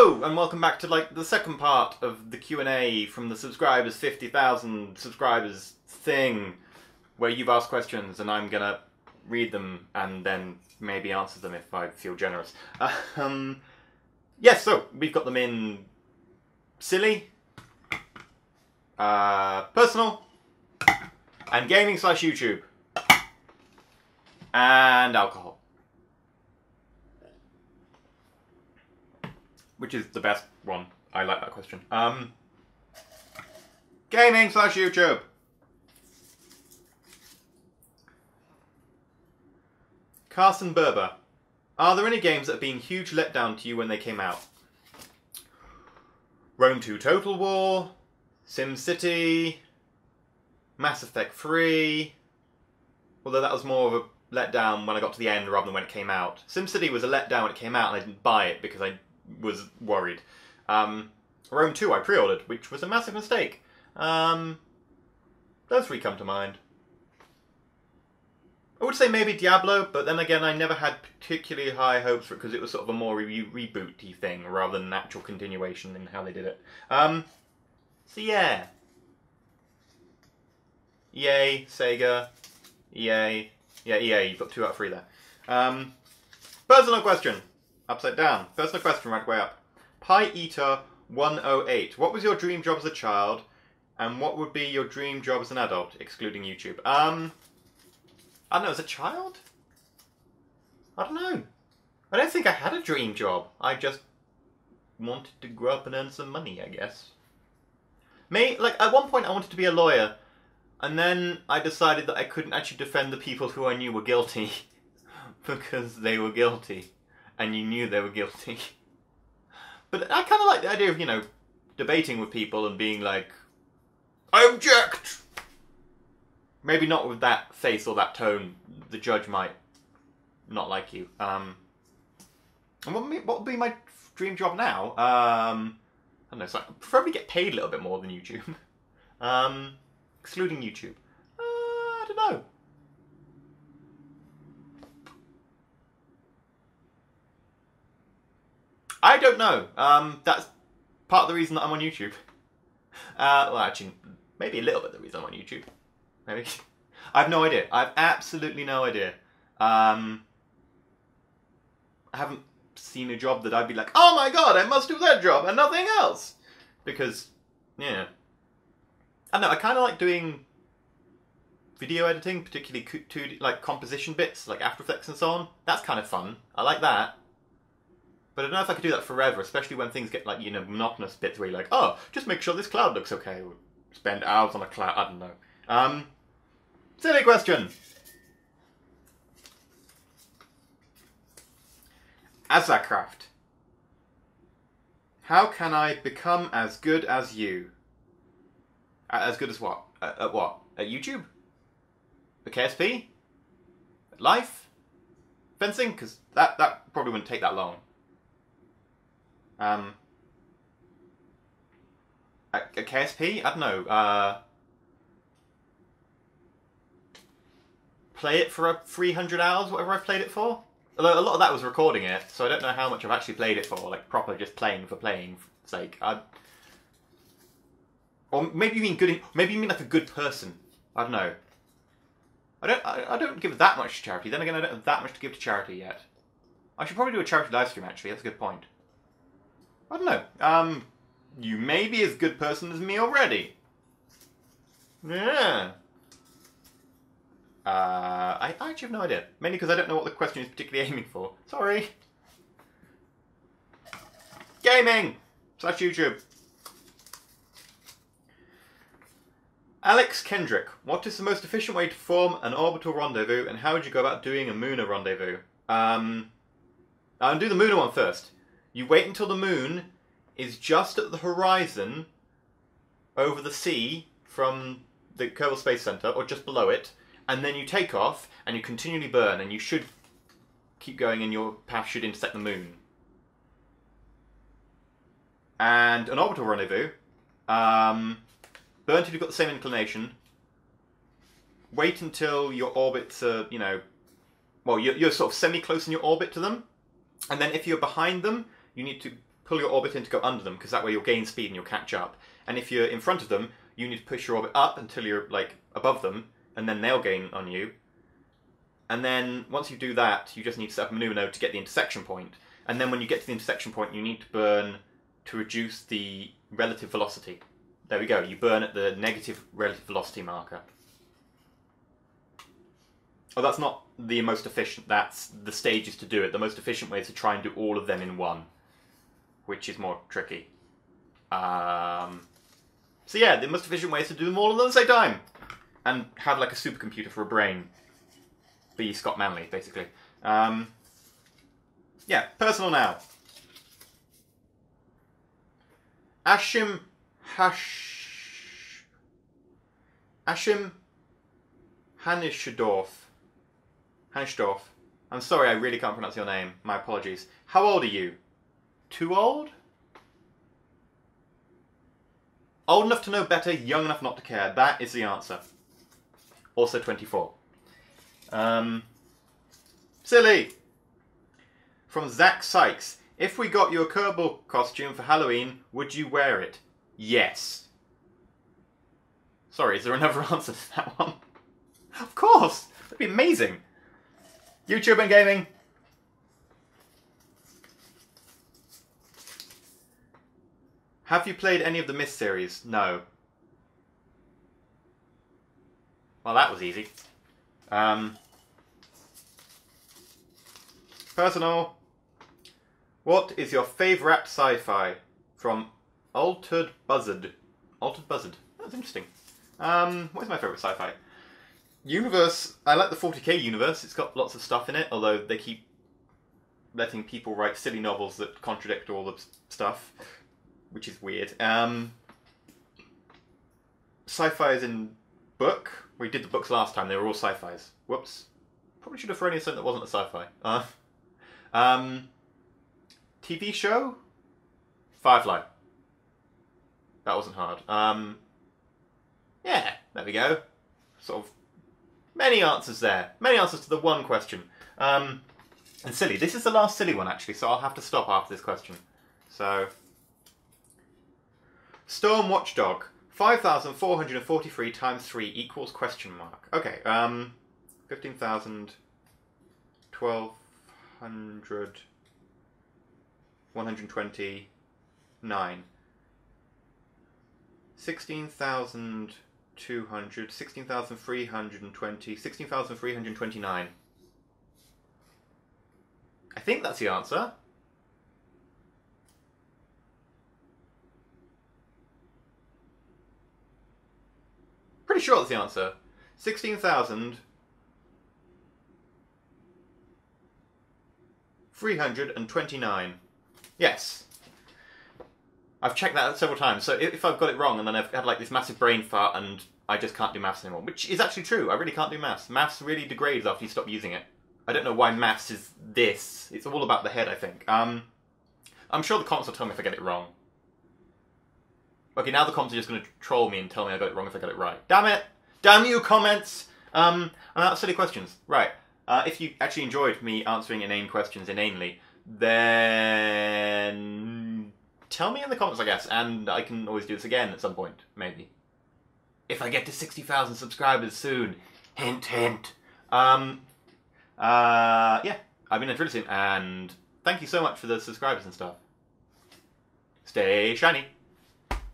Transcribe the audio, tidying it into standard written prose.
Hello, and welcome back to like the second part of the Q&A from the subscribers, 50,000 subscribers thing, where you've asked questions and I'm gonna read them and then maybe answer them if I feel generous. Yes, so we've got them in silly, personal, and gaming/YouTube, and alcohol. Which is the best one. I like that question. Gaming/YouTube. Carson Berber. Are there any games that have been huge letdown to you when they came out? Rome 2 Total War, SimCity, Mass Effect 3, although that was more of a letdown when I got to the end rather than when it came out. SimCity was a letdown when it came out and I didn't buy it because I was worried. Rome 2 I pre-ordered, which was a massive mistake. Those three come to mind. I would say maybe Diablo, but then again I never had particularly high hopes for it because it was sort of a more rebooty thing rather than an actual continuation in how they did it. So yeah. EA, Sega, EA. Yeah, EA, you've got 2 out of 3 there. Personal question. Upside down. Personal question right way up. Pie Eater 108. What was your dream job as a child? And what would be your dream job as an adult, excluding YouTube? I don't know, as a child? I don't know. I don't think I had a dream job. I just wanted to grow up and earn some money, I guess. Like, at one point I wanted to be a lawyer, and then I decided that I couldn't actually defend the people who I knew were guilty because they were guilty. And you knew they were guilty. But I kind of like the idea of, you know, debating with people and being like, I object! Maybe not with that face or that tone. The judge might not like you. And what would be my dream job now? I don't know, so I could preferably get paid a little bit more than YouTube. Excluding YouTube. I don't know. I don't know. That's part of the reason that I'm on YouTube. Well, actually, maybe a little bit of the reason I'm on YouTube. Maybe. I have no idea. I have absolutely no idea. I haven't seen a job that I'd be like, oh my god, I must do that job and nothing else. Because, yeah. I don't know, I kind of like doing video editing, particularly 2D, like composition bits, like After Effects and so on. That's kind of fun. I like that. But I don't know if I could do that forever, especially when things get, like, you know, monotonous bits where you're like, oh, just make sure this cloud looks okay. Or spend hours on a cloud, I don't know. Silly question. Azzacraft. How can I become as good as you? As good as what? At what? At YouTube? At KSP? At life? Fencing? Because that probably wouldn't take that long. At KSP? I don't know, play it for 300 hours, whatever I've played it for? Although a lot of that was recording it, so I don't know how much I've actually played it for, like proper just playing for playing's sake. Or maybe you mean good, maybe you mean like a good person. I don't know. I don't give that much to charity, then again I don't have that much to give to charity yet. I should probably do a charity live stream actually, that's a good point. I don't know. You may be as good person as me already. Yeah. I actually have no idea. Mainly because I don't know what the question is particularly aiming for. Sorry. Gaming/YouTube. Alex Kendrick. What is the most efficient way to form an orbital rendezvous and how would you go about doing a Mooner rendezvous? I'll do the Mooner one first. You wait until the moon is just at the horizon over the sea from the Kerbal Space Center, or just below it, and then you take off and you continually burn, and you should keep going and your path should intersect the moon. And an orbital rendezvous, burn until you've got the same inclination, wait until your orbits are, you know, well, you're sort of semi-close in your orbit to them, and then if you're behind them, you need to pull your orbit in to go under them, because that way you'll gain speed and you'll catch up. And if you're in front of them, you need to push your orbit up until you're like above them, and then they'll gain on you. And then once you do that, you just need to set up a maneuver node to get the intersection point. And then when you get to the intersection point, you need to burn to reduce the relative velocity. There we go, you burn at the negative relative velocity marker. Oh, that's not the most efficient, that's the stages to do it. The most efficient way is to try and do all of them in one, which is more tricky. So yeah, the most efficient way is to do them all at the same time. And have like a supercomputer for a brain. Be Scott Manley, basically. Yeah, personal now. Ashim Hanishdorf. I'm sorry, I really can't pronounce your name. My apologies. How old are you? Too old? Old enough to know better, young enough not to care. That is the answer. Also 24. Silly! From Zach Sykes. If we got you a Kerbal costume for Halloween, would you wear it? Yes. Sorry, is there another answer to that one? Of course! That'd be amazing. YouTube and gaming. Have you played any of the Myst series? No. Well, that was easy. Personal. What is your favourite sci-fi? From Altered Buzzard. Altered Buzzard. That's interesting. What is my favourite sci-fi? Universe. I like the 40k universe. It's got lots of stuff in it, although they keep letting people write silly novels that contradict all the stuff, which is weird. Sci-fi is in book. We did the books last time. They were all sci-fis. Whoops. Probably should have thrown in something that wasn't a sci-fi. TV show? Firefly. That wasn't hard. Yeah, there we go. Sort of many answers there. Many answers to the one question. And silly. This is the last silly one, actually, so I'll have to stop after this question. So, Storm Watchdog. 5,443 times 3 equals question mark. Okay, 15,000, 1,200, 129. 16,200, 16,320, 16,329. I think that's the answer. Pretty sure that's the answer. 16,329. Yes. I've checked that several times, so if I've got it wrong and then I've had like this massive brain fart and I just can't do maths anymore, which is actually true, I really can't do maths. Maths really degrades after you stop using it. I don't know why maths is this. It's all about the head, I think. I'm sure the comments will tell me if I get it wrong. Okay, now the comments are just going to troll me and tell me I got it wrong if I got it right. Damn it! Damn you, comments! And that's silly questions. Right. If you actually enjoyed me answering inane questions inanely, then tell me in the comments, I guess, and I can always do this again at some point, maybe. If I get to 60,000 subscribers soon. Hint, hint. Yeah, I've been EnterElysium, and thank you so much for the subscribers and stuff. Stay shiny.